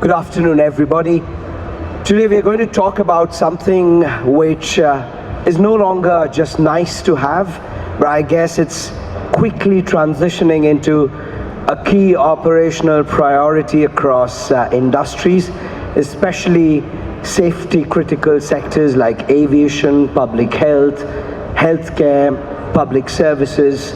Good afternoon, everybody. Today we are going to talk about something which is no longer just nice to have, but I guess it's quickly transitioning into a key operational priority across industries, especially safety critical sectors like aviation, public health, healthcare, public services.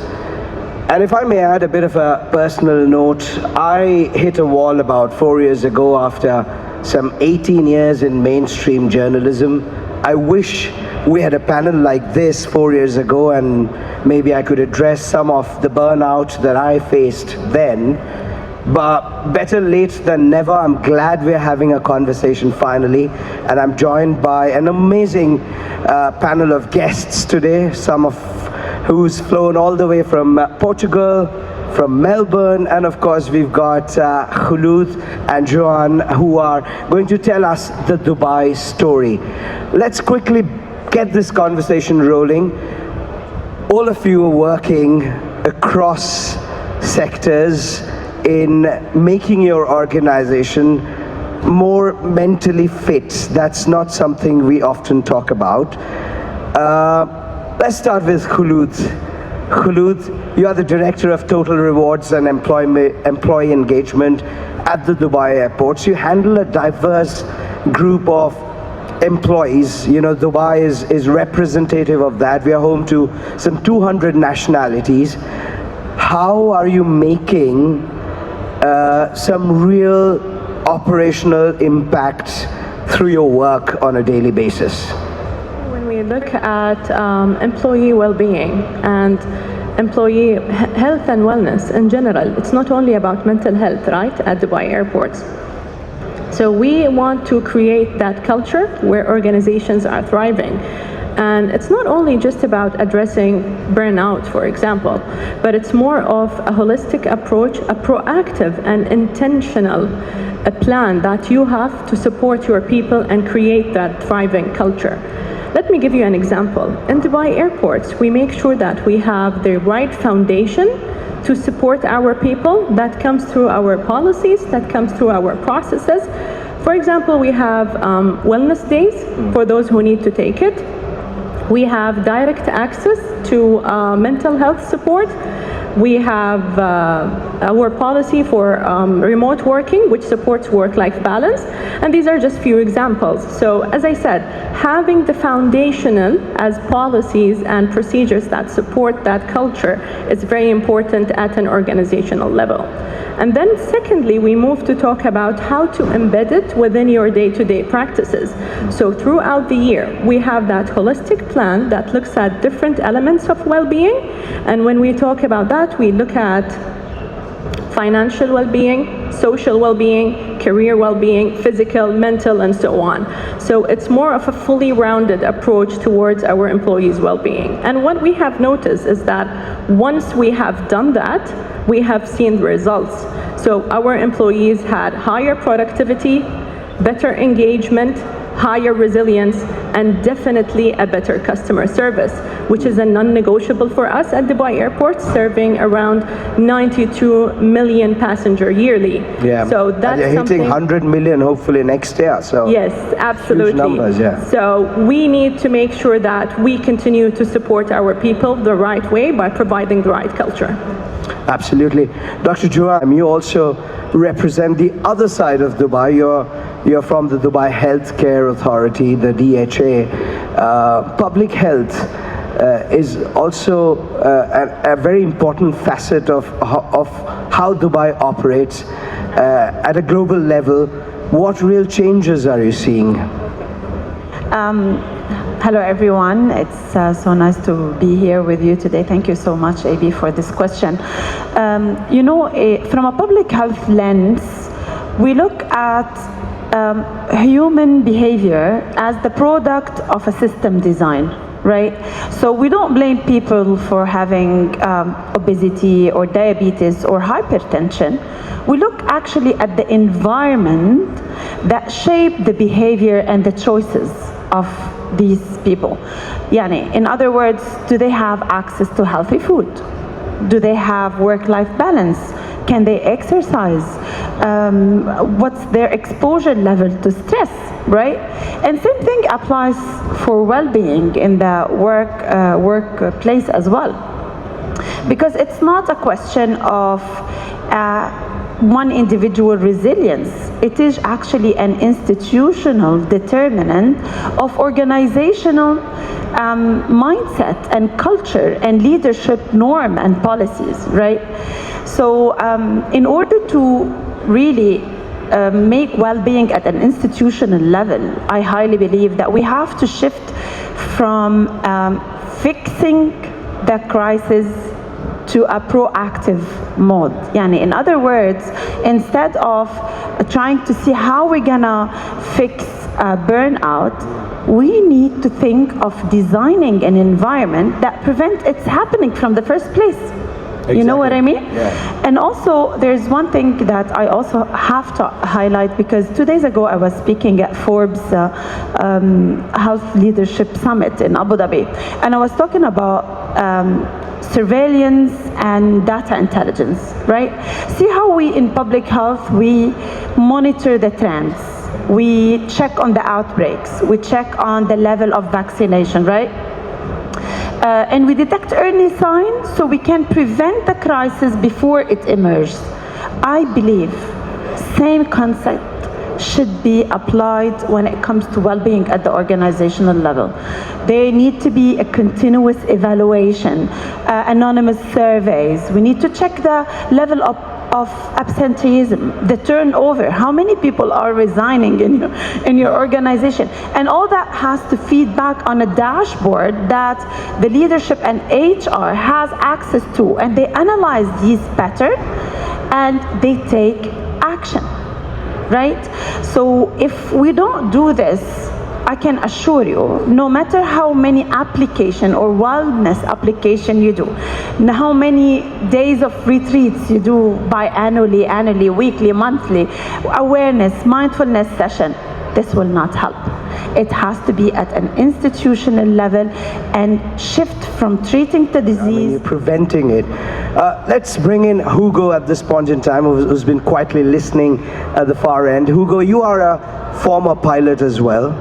And if I may add a bit of a personal note, I hit a wall about 4 years ago after some 18 years in mainstream journalism. I wish we had a panel like this 4 years ago, and maybe I could address some of the burnout that I faced then. But better late than never. I'm glad we're having a conversation finally, and I'm joined by an amazing panel of guests today, some of who's flown all the way from Portugal, from Melbourne, and of course we've got Khulood and Joanne, who are going to tell us the Dubai story. Let's quickly get this conversation rolling. All of you are working across sectors in making your organization more mentally fit. That's not something we often talk about. Let's start with Khulood. Khulood, you are the Director of Total Rewards and Employee Engagement at the Dubai airports. You handle a diverse group of employees. You know, Dubai is representative of that. We are home to some 200 nationalities. How are you making some real operational impact through your work on a daily basis? We look at employee well-being and employee health and wellness in general. It's not only about mental health, right, at Dubai airports. So we want to create that culture where organizations are thriving. And it's not only just about addressing burnout, for example, but it's more of a holistic approach, a proactive and intentional plan that you have to support your people and create that thriving culture. Let me give you an example. In Dubai airports, we make sure that we have the right foundation to support our people. That comes through our policies, that comes through our processes. For example, we have wellness days for those who need to take it. We have direct access to mental health support. We have our policy for remote working, which supports work-life balance. And these are just few examples. So as I said, having the foundational as policies and procedures that support that culture is very important at an organizational level. And then secondly, we move to talk about how to embed it within your day-to-day practices. So throughout the year, we have that holistic plan that looks at different elements of well-being. And when we talk about that, we look at financial well-being, social well-being, career well-being, physical, mental, and so on. So it's more of a fully rounded approach towards our employees' well-being. And what we have noticed is that once we have done that, we have seen the results. So our employees had higher productivity, better engagement, higher resilience, and definitely a better customer service, which is a non-negotiable for us at Dubai Airport, serving around 92 million passengers yearly. Yeah. So that's and you're hitting 100 million hopefully next year. So yes, absolutely. Huge numbers, yeah. So we need to make sure that we continue to support our people the right way by providing the right culture. Absolutely. Dr. Joanne, you also represent the other side of Dubai. You're from the Dubai Healthcare Authority, the DHA. Public health is also a very important facet of how Dubai operates at a global level. What real changes are you seeing? Hello everyone, it's so nice to be here with you today. Thank you so much, AB, for this question. From a public health lens, we look at human behavior as the product of a system design, right? So we don't blame people for having obesity or diabetes or hypertension. We look actually at the environment that shape the behavior and the choices of these people. In other words, do they have access to healthy food? Do they have work-life balance? Can they exercise? What's their exposure level to stress, right? And same thing applies for well-being in the workplace as well. Because it's not a question of one individual resilience. It is actually an institutional determinant of organizational mindset and culture and leadership norm and policies, right? So in order to really make well-being at an institutional level, I highly believe that we have to shift from fixing the crisis to a proactive mode. Yani, in other words, instead of trying to see how we're gonna fix burnout, we need to think of designing an environment that prevents it happening from the first place. Exactly. You know what I mean? Yeah. And also, there's one thing that I also have to highlight, because 2 days ago I was speaking at Forbes Health Leadership Summit in Abu Dhabi, and I was talking about surveillance and data intelligence, right? See how we in public health, we monitor the trends, we check on the outbreaks, we check on the level of vaccination, right? And we detect early signs so we can prevent the crisis before it emerges. I believe same concept should be applied when it comes to well-being at the organizational level. There need to be a continuous evaluation, anonymous surveys. We need to check the level of absenteeism, the turnover, how many people are resigning in your organization. And all that has to feed back on a dashboard that the leadership and HR has access to, and they analyze these patterns and they take action. Right? So if we don't do this, I can assure you, no matter how many application or wellness application you do, how many days of retreats you do biannually, weekly, monthly, awareness, mindfulness session, this will not help. It has to be at an institutional level and shift from treating the disease. Preventing it. Let's bring in Hugo at this point in time, who's been quietly listening at the far end. Hugo, you are a former pilot as well.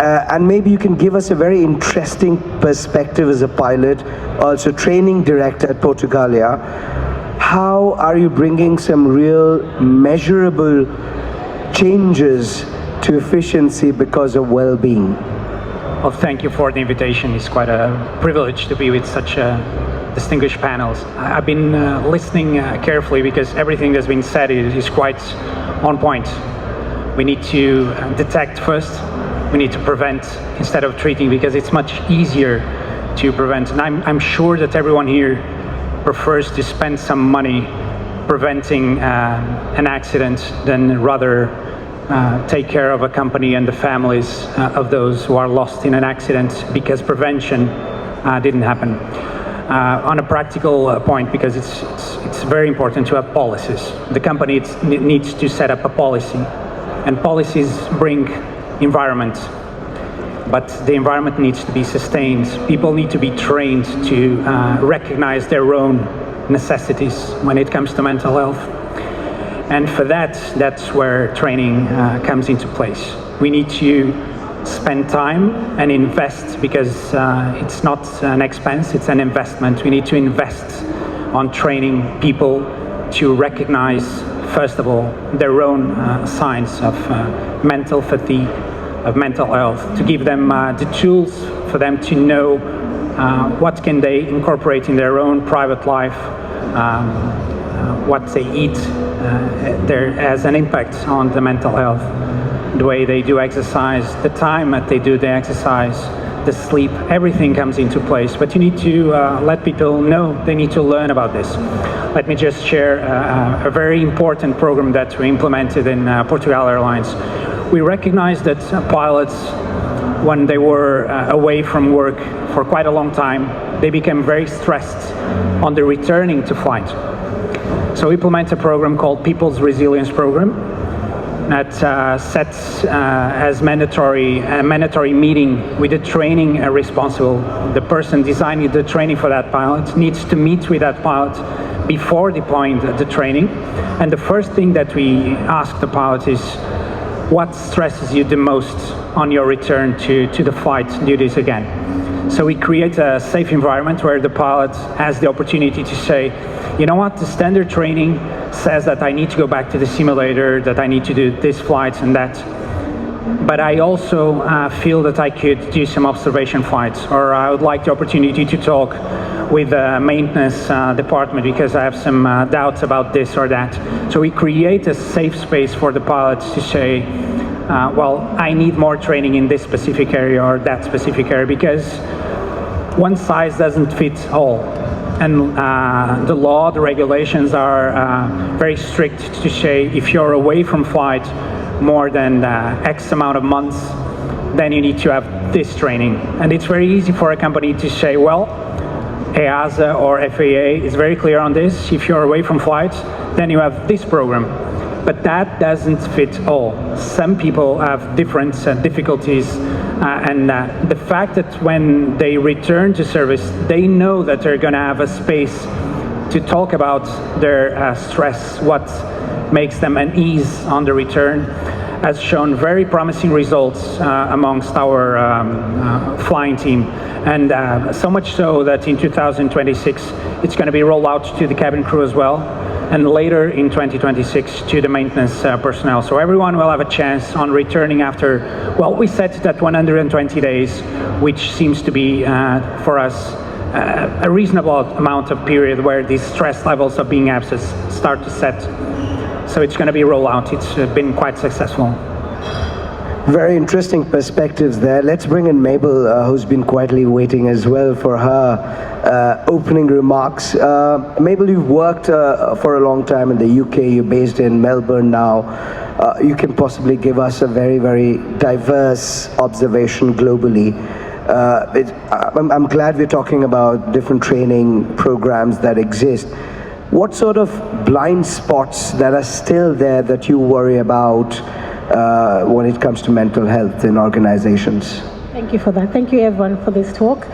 And maybe you can give us a very interesting perspective as a pilot, also training director at Portugália. How are you bringing some real measurable changes to efficiency because of well-being? Well, thank you for the invitation. It's quite a privilege to be with such distinguished panels. I've been listening carefully because everything that's been said is quite on point. We need to detect first. We need to prevent instead of treating, because it's much easier to prevent. And I'm sure that everyone here prefers to spend some money preventing an accident than rather take care of a company and the families of those who are lost in an accident because prevention didn't happen. On a practical point, because it's very important to have policies. The company needs to set up a policy, and policies bring environment, but the environment needs to be sustained. People need to be trained to recognize their own necessities when it comes to mental health. And for that's where training comes into place. We need to spend time and invest, because it's not an expense, it's an investment. We need to invest on training people to recognize, first of all, their own signs of mental fatigue, of mental health, to give them the tools for them to know what can they incorporate in their own private life, what they eat there has an impact on the mental health, the way they do exercise, the time that they do the exercise, the sleep, everything comes into place. But you need to let people know, they need to learn about this. Let me just share a very important program that we implemented in Portugal Airlines. We recognized that pilots, when they were away from work for quite a long time, they became very stressed on the returning to flight. So we implemented a program called People's Resilience Program that sets as a mandatory meeting with the training responsible. The person designing the training for that pilot needs to meet with that pilot before deploying the training. And the first thing that we ask the pilots is, what stresses you the most on your return to the flight duties again? So we create a safe environment where the pilot has the opportunity to say, you know what, the standard training says that I need to go back to the simulator, that I need to do this flight and that. But I also feel that I could do some observation flights, or I would like the opportunity to talk with the maintenance department because I have some doubts about this or that. So we create a safe space for the pilots to say, well, I need more training in this specific area or that specific area, because one size doesn't fit all. And the law, the regulations are very strict to say if you're away from flight more than X amount of months, then you need to have this training. And it's very easy for a company to say, well, EASA or FAA is very clear on this. If you're away from flight, then you have this program. But that doesn't fit all. Some people have different difficulties, and the fact that when they return to service, they know that they're going to have a space to talk about their stress, what makes them unease on the return, has shown very promising results amongst our flying team. And so much so that in 2026, it's going to be rolled out to the cabin crew as well, and later in 2026 to the maintenance personnel. So everyone will have a chance on returning after, well, we set it at 120 days, which seems to be, for us, a reasonable amount of period where these stress levels of being absent start to set. So it's going to be rolled out. It's been quite successful. Very interesting perspectives there. Let's bring in Mabel, who's been quietly waiting as well for her opening remarks. Mabel, you've worked for a long time in the UK. You're based in Melbourne now. You can possibly give us a very, very diverse observation globally. I'm glad we're talking about different training programs that exist. What sort of blind spots that are still there that you worry about when it comes to mental health in organizations? Thank you for that. Thank you, everyone, for this talk.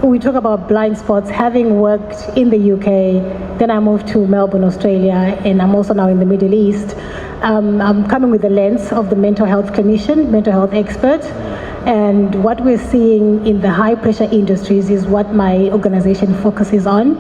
We talk about blind spots. Having worked in the UK, then I moved to Melbourne, Australia, and I'm also now in the Middle East. I'm coming with the lens of the mental health clinician, mental health expert. And what we're seeing in the high pressure industries is what my organization focuses on.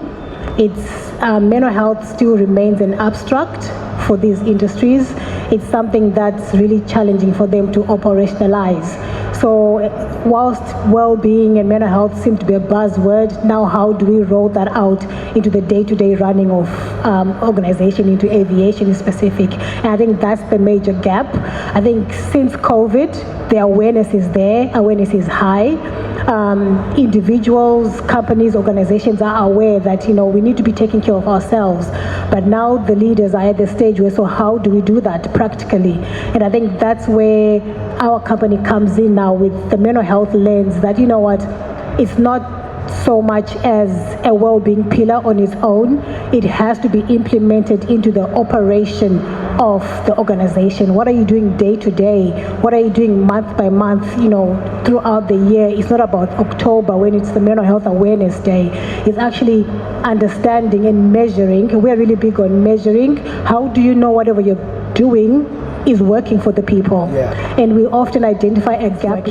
It's mental health still remains an abstract for these industries. It's something that's really challenging for them to operationalize. So whilst well-being and mental health seem to be a buzzword, now how do we roll that out into the day-to-day running of organization, into aviation in specific? And I think that's the major gap. I think since COVID, the awareness is there, awareness is high. Individuals, companies, organizations are aware that, you know, we need to be taking care of ourselves. But now the leaders are at the stage where, so how do we do that practically? And I think that's where our company comes in now with the mental health lens that, you know what, it's not so much as a well-being pillar on its own. It has to be implemented into the operation of the organization. What are you doing day to day? What are you doing month by month, you know, throughout the year? It's not about October when it's the Mental Health Awareness Day. It's actually understanding and measuring. We're really big on measuring. How do you know whatever you're doing is working for the people? Yeah. And we often identify a gap,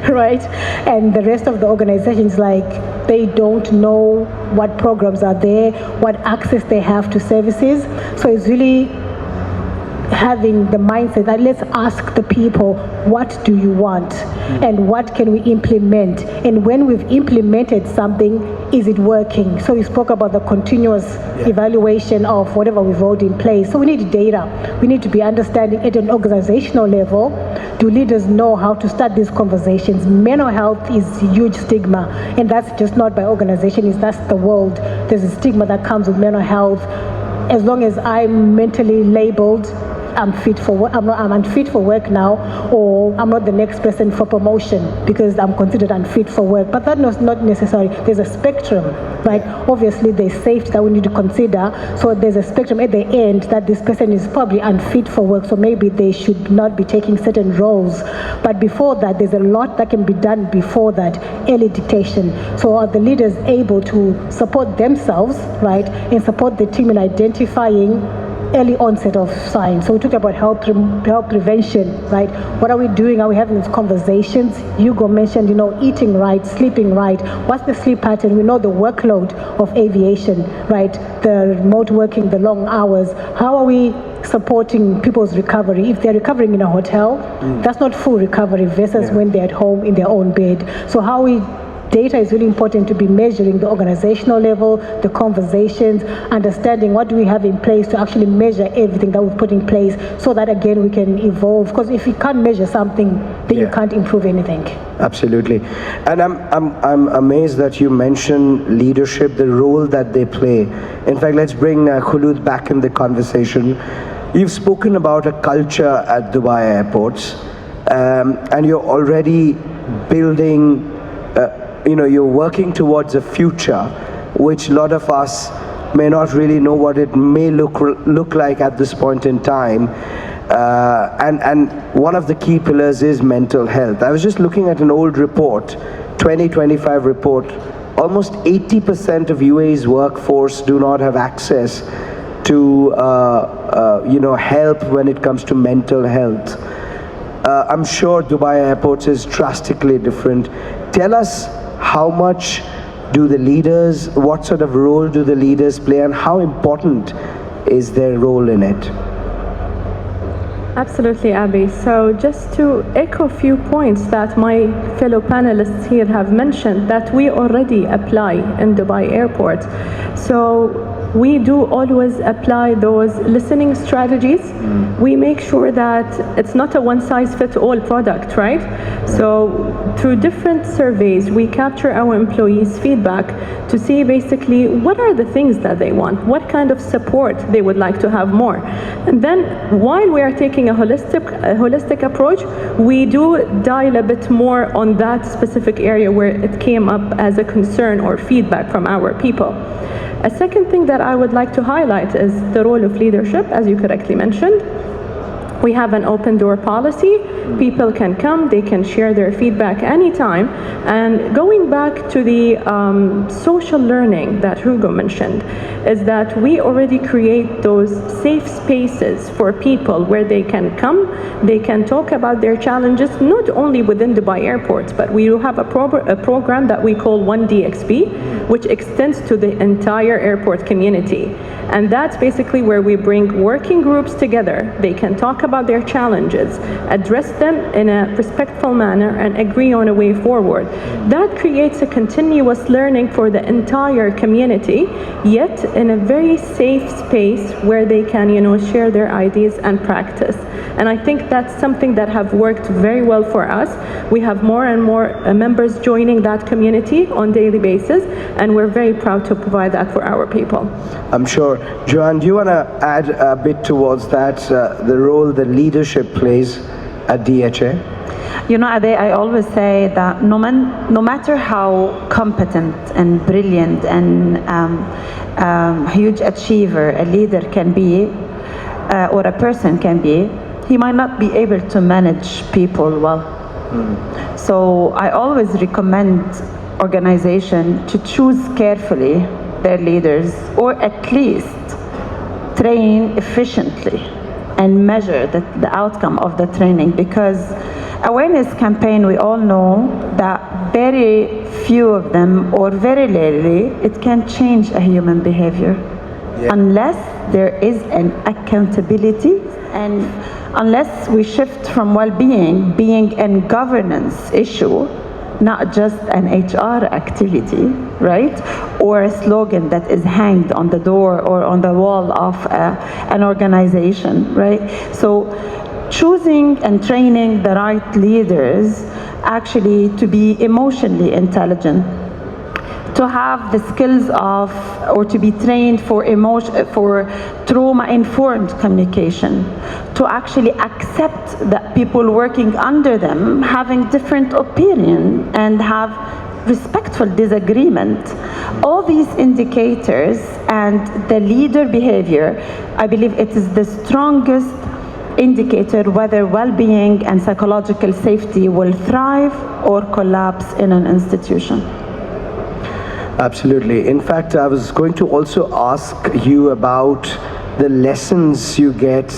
right? And the rest of the organizations, like, they don't know what programs are there, what access they have to services. So it's really having the mindset that let's ask the people, what do you want? And what can we implement? And when we've implemented something, is it working? So we spoke about the continuous evaluation of whatever we've already in place. So we need data. We need to be understanding at an organizational level. Do leaders know how to start these conversations? Mental health is a huge stigma, and that's just not by organization, that's the world. There's a stigma that comes with mental health. As long as I'm mentally labeled, I'm fit for work, I'm unfit for work now, or I'm not the next person for promotion because I'm considered unfit for work. But that's not necessary. There's a spectrum, right? Obviously, there's safety that we need to consider. So there's a spectrum at the end that this person is probably unfit for work, so maybe they should not be taking certain roles. But before that, there's a lot that can be done before that, early dictation. So are the leaders able to support themselves, right, and support the team in identifying early onset of signs? So we talked about health prevention, right? What are we doing? Are we having these conversations? Hugo mentioned, eating right, sleeping right. What's the sleep pattern? We know the workload of aviation, right? The remote working, the long hours. How are we supporting people's recovery? If they're recovering in a hotel, that's not full recovery versus when they're at home in their own bed. So how we data is really important to be measuring the organizational level, the conversations, understanding what do we have in place to actually measure everything that we've put in place so that again we can evolve. Because if you can't measure something, then you can't improve anything. Absolutely. And I'm amazed that you mentioned leadership, the role that they play. In fact, let's bring Khulood back in the conversation. You've spoken about a culture at Dubai airports, and you're already building you're working towards a future which a lot of us may not really know what it may look like at this point in time. And one of the key pillars is mental health. I was just looking at an old report, 2025 report. Almost 80% of UAE's workforce do not have access to help when it comes to mental health. I'm sure Dubai airports is drastically different. Tell us, how much do the leaders, what sort of role do the leaders play, and how important is their role in it? Absolutely, Abby. So just to echo a few points that my fellow panelists here have mentioned that we already apply in Dubai Airport. So we do always apply those listening strategies. We make sure that it's not a one-size-fits-all product, right? So through different surveys, we capture our employees' feedback to see basically what are the things that they want, what kind of support they would like to have more. And then while we are taking a holistic approach, we do dial a bit more on that specific area where it came up as a concern or feedback from our people. A second thing that I would like to highlight is the role of leadership, as you correctly mentioned. We have an open door policy. People can come, they can share their feedback anytime. And going back to the social learning that Hugo mentioned, is that we already create those safe spaces for people where they can come, they can talk about their challenges, not only within Dubai airports, but we have a program that we call 1DXB, which extends to the entire airport community. And that's basically where we bring working groups together. They can talk about their challenges, address them in a respectful manner, and agree on a way forward. That creates a continuous learning for the entire community, yet in a very safe space where they can, share their ideas and practice. And I think that's something that have worked very well for us. We have more and more members joining that community on a daily basis, and we're very proud to provide that for our people. I'm sure. Joanne, do you want to add a bit towards that, the role that leadership plays at DHA? Ade, I always say that no matter how competent and brilliant and huge achiever a leader can be, or a person can be, he might not be able to manage people well. So I always recommend organization to choose carefully their leaders, or at least train efficiently and measure the outcome of the training, because awareness campaign, we all know that very few of them, or very rarely, it can change a human behavior unless there is an accountability, and unless we shift from well-being being a governance issue, not just an HR activity, right? Or a slogan that is hanged on the door or on the wall of an organization, right? So choosing and training the right leaders actually to be emotionally intelligent, to have the skills of, or to be trained for trauma-informed communication, to actually accept that people working under them having different opinion and have respectful disagreement. All these indicators and the leader behavior, I believe it is the strongest indicator whether well-being and psychological safety will thrive or collapse in an institution. Absolutely. In fact, I was going to also ask you about the lessons you get.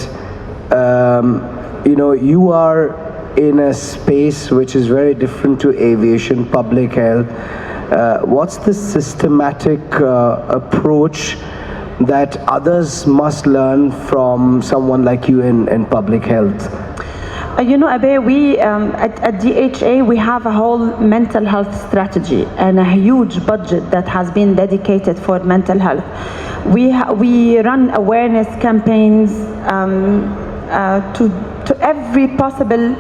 You are in a space which is very different to aviation, public health. What's the systematic approach that others must learn from someone like you in public health? Abe, we at DHA, we have a whole mental health strategy and a huge budget that has been dedicated for mental health. We run awareness campaigns to every possible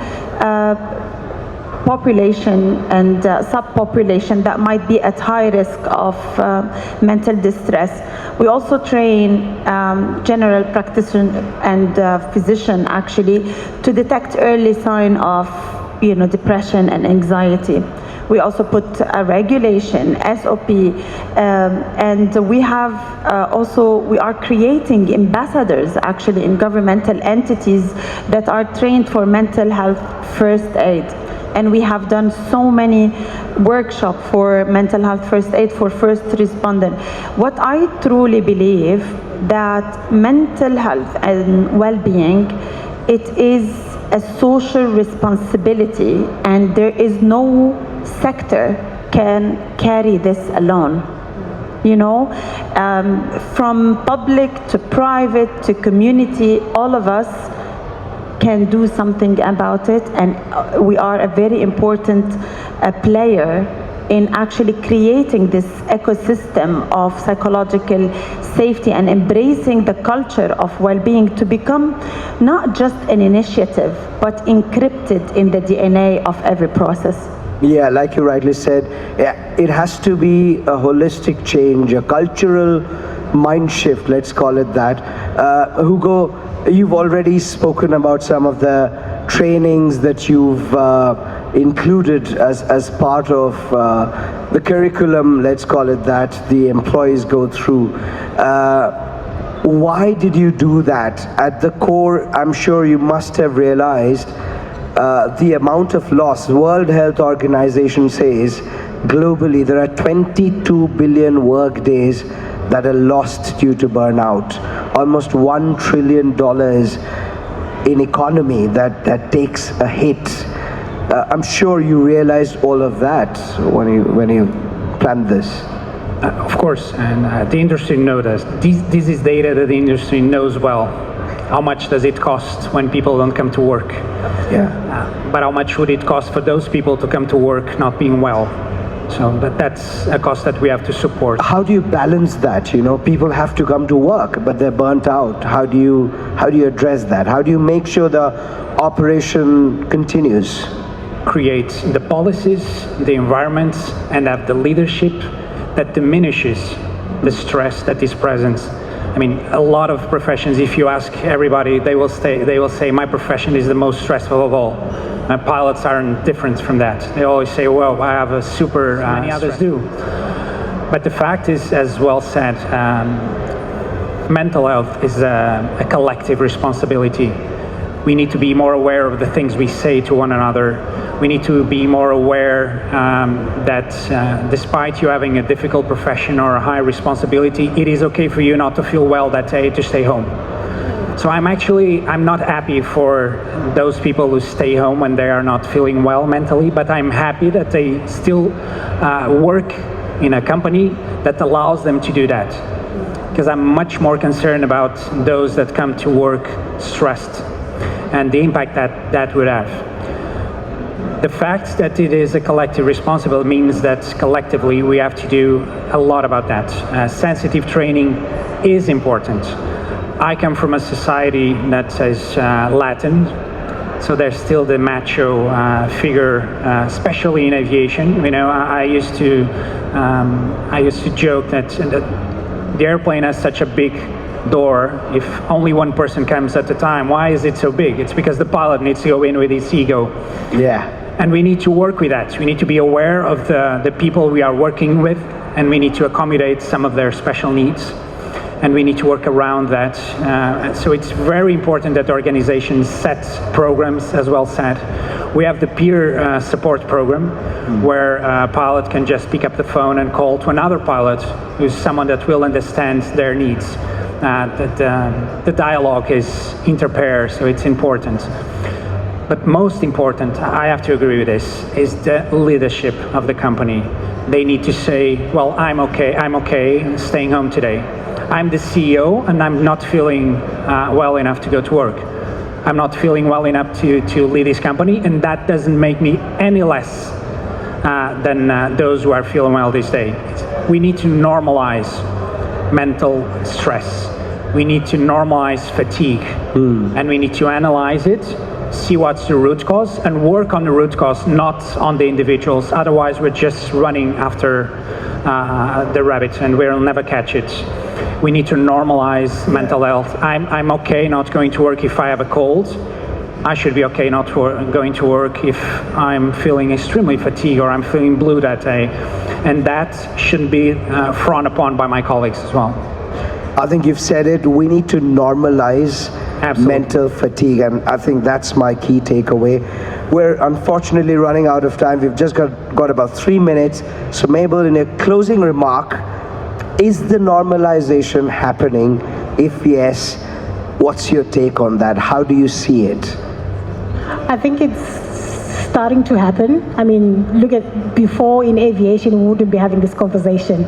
population and subpopulation that might be at high risk of mental distress. We also train general practitioner and physician actually to detect early sign of depression and anxiety. We also put a regulation, SOP, and we have we are creating ambassadors actually in governmental entities that are trained for mental health first aid. And we have done so many workshops for mental health first aid for first responders. What I truly believe that mental health and well-being, it is a social responsibility, and there is no sector can carry this alone. From public to private to community, all of us can do something about it, and we are a very important player in actually creating this ecosystem of psychological safety and embracing the culture of well-being to become not just an initiative, but encrypted in the DNA of every process. Yeah, like you rightly said, it has to be a holistic change, a cultural mind shift, let's call it that. Hugo, you've already spoken about some of the trainings that you've included as part of the curriculum, let's call it that, the employees go through. Why did you do that? At the core, I'm sure you must have realized the amount of loss. World Health Organization says globally there are 22 billion work days that are lost due to burnout. Almost $1 trillion in economy that takes a hit. I'm sure you realized all of that when you planned this. Of course, and the industry knows this. This is data that the industry knows well. How much does it cost when people don't come to work? Yeah. But how much would it cost for those people to come to work not being well? So that's a cost that we have to support. How do you balance that? People have to come to work, but they're burnt out. How do you address that? How do you make sure the operation continues? Create the policies, the environments, and have the leadership that diminishes the stress that is present. I mean, a lot of professions, if you ask everybody, they will say my profession is the most stressful of all. My pilots aren't different from that. They always say, well, I have a super, many others do. But the fact is, as well said, mental health is a collective responsibility. We need to be more aware of the things we say to one another. We need to be more aware that despite you having a difficult profession or a high responsibility, it is okay for you not to feel well that day, to stay home. So I'm not happy for those people who stay home when they are not feeling well mentally, but I'm happy that they still work in a company that allows them to do that. Because I'm much more concerned about those that come to work stressed and the impact that would have. The fact that it is a collective responsibility means that collectively we have to do a lot about that. Sensitive training is important. I come from a society that is Latin, So there's still the macho figure, especially in aviation. You know, I used to joke that the airplane has such a big door. If only one person comes at a time, why is it so big? It's because the pilot needs to go in with his ego. Yeah. And we need to work with that. We need to be aware of the people we are working with, and we need to accommodate some of their special needs. And we need to work around that. So it's very important that organizations set programs, as well said. We have the peer support program, where a pilot can just pick up the phone and call to another pilot, who's someone that will understand their needs. The dialogue is inter-pair, so it's important. But most important, I have to agree with this, is the leadership of the company. They need to say, well, I'm okay staying home today. I'm the CEO and I'm not feeling well enough to go to work. I'm not feeling well enough to lead this company, and that doesn't make me any less than those who are feeling well this day. We need to normalize mental stress. We need to normalize fatigue, and we need to analyze it, see what's the root cause, and work on the root cause, not on the individuals. Otherwise, we're just running after the rabbit, and we'll never catch it. We need to normalize mental health. I'm okay not going to work if I have a cold. I should be okay not going to work if I'm feeling extremely fatigued or I'm feeling blue that day. And that shouldn't be frowned upon by my colleagues as well. I think you've said it. We need to normalize mental fatigue, and I think that's my key takeaway. We're unfortunately running out of time. We've just got about 3 minutes. So Mabel, in a closing remark, is the normalization happening? If yes, what's your take on that? How do you see it? I think it's starting to happen. I mean, look at before in aviation, we wouldn't be having this conversation.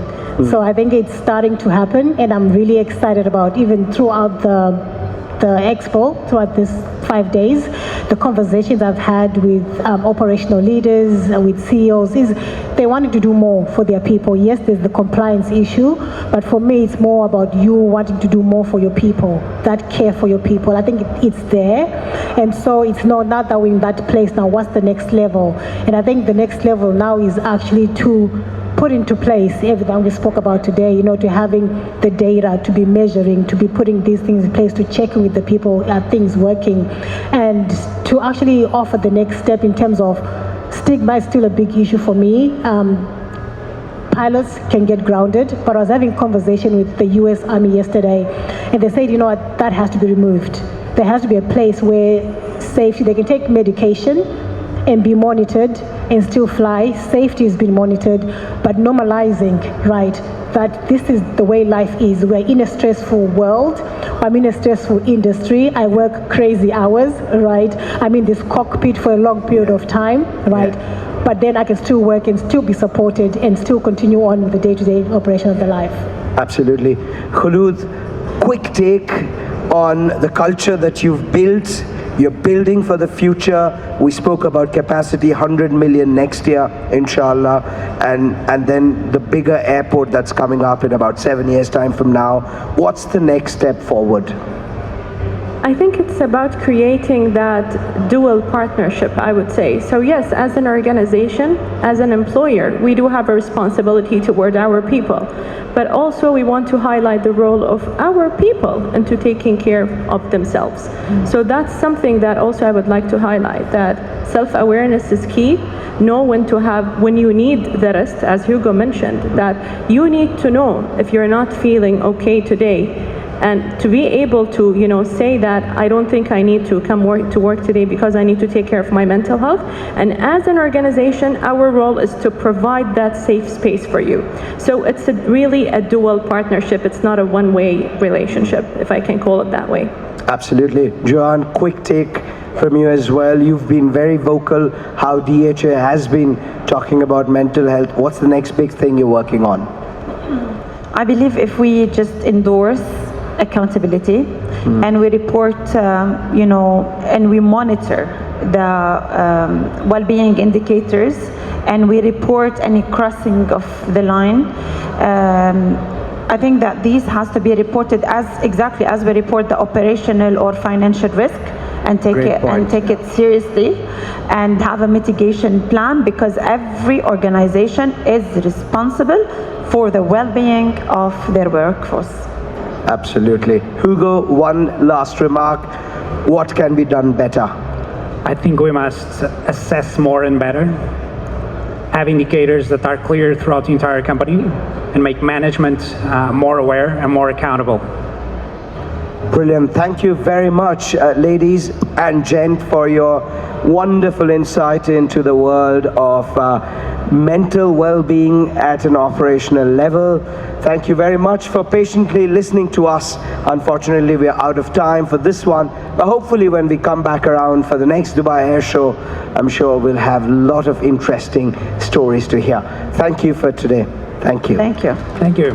So I think it's starting to happen, and I'm really excited about even throughout the expo, throughout this 5 days, the conversations I've had with operational leaders, with CEOs, is they wanted to do more for their people. Yes, there's the compliance issue, but for me, it's more about you wanting to do more for your people, that care for your people. I think it's there, and so it's not that we're in that place now. What's the next level? And I think the next level now is actually to put into place everything we spoke about today, you know, to having the data, to be measuring, to be putting these things in place, to check with the people, are things working, and to actually offer the next step in terms of stigma is still a big issue for me. Pilots can get grounded, but I was having a conversation with the US Army yesterday, and they said, you know what, that has to be removed. There has to be a place where safety, they can take medication and be monitored and still fly. Safety has been monitored, but normalizing, right, that this is the way life is. We're in a stressful world. I'm in a stressful industry. I work crazy hours, right? I'm in this cockpit for a long period of time, right? Yeah. But then I can still work and still be supported and still continue on with the day-to-day operation of the life. Absolutely. Khulood, quick take on the culture that you've built. You're building for the future. We spoke about capacity, 100 million next year, inshallah, and then the bigger airport that's coming up in about 7 years' time from now. What's the next step forward? I think it's about creating that dual partnership, I would say. So yes, as an organization, as an employer, we do have a responsibility toward our people, but also we want to highlight the role of our people into taking care of themselves. So that's something that also I would like to highlight, that self-awareness is key. Know when you need the rest, as Hugo mentioned, that you need to know if you're not feeling okay today, and to be able to, you know, say that I don't think I need to come to work today because I need to take care of my mental health. And as an organization, our role is to provide that safe space for you. So it's really a dual partnership. It's not a one-way relationship, if I can call it that way. Absolutely. Joanne, quick take from you as well. You've been very vocal how DHA has been talking about mental health. What's the next big thing you're working on? I believe if we just endorse accountability and we report, you know, and we monitor the well-being indicators, and we report any crossing of the line, I think that these has to be reported as exactly as we report the operational or financial risk. and take it seriously, and have a mitigation plan, because every organization is responsible for the well-being of their workforce. Absolutely. Hugo, one last remark. What can be done better? I think we must assess more and better, have indicators that are clear throughout the entire company, and make management more aware and more accountable. Brilliant. Thank you very much, ladies and gent, for your wonderful insight into the world of mental well-being at an operational level. Thank you very much for patiently listening to us. Unfortunately, we are out of time for this one, but hopefully when we come back around for the next Dubai Airshow, I'm sure we'll have a lot of interesting stories to hear. Thank you for today. Thank you. Thank you. Thank you.